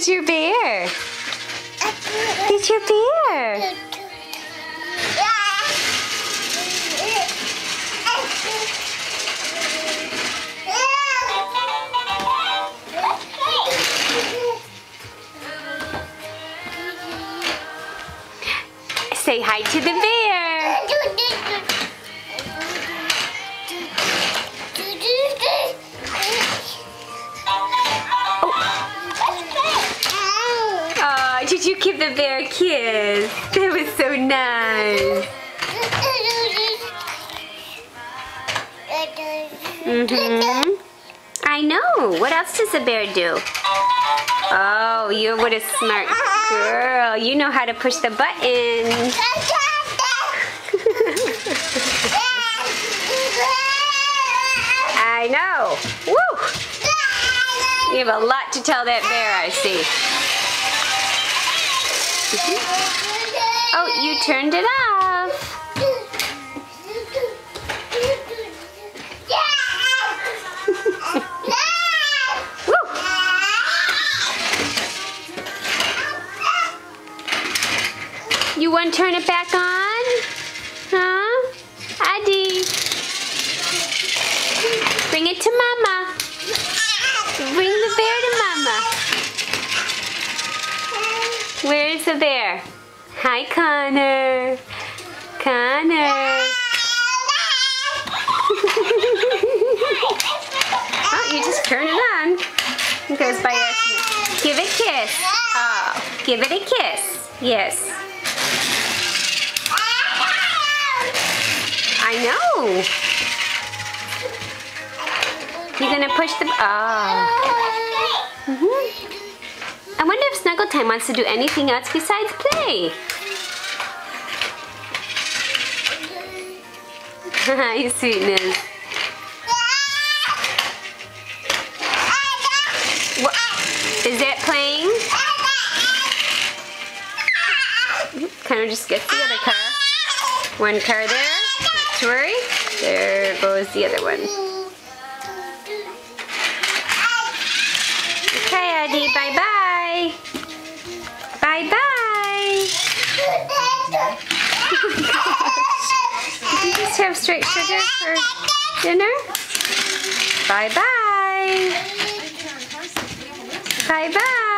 There's your bear. There's your bear. Say hi to the bear. Oh, did you give the bear a kiss? That was so nice. I know. What else does the bear do? Oh, you're what a smart girl. You know how to push the button. I know. Woo! You have a lot to tell that bear, I see. Oh, you turned it off. You want to turn it back on? Huh? Addy. Bring it to Mama. Bring the bear to Mama. Where's the bear? Hi, Connor. Connor. Oh, you just turn it on. It goes by accident. Give it a kiss. Oh, give it a kiss. Yes. I know. You're gonna push the. Oh. I wonder if Snuggle Time wants to do anything else besides play. Hi, sweetness. What? Is that playing? Kind of just gets the other car. One car there. Not to worry. There goes the other one. Okay, Addy. Bye-bye. Bye-bye. Did you just have straight sugar for dinner? Bye-bye. Bye-bye.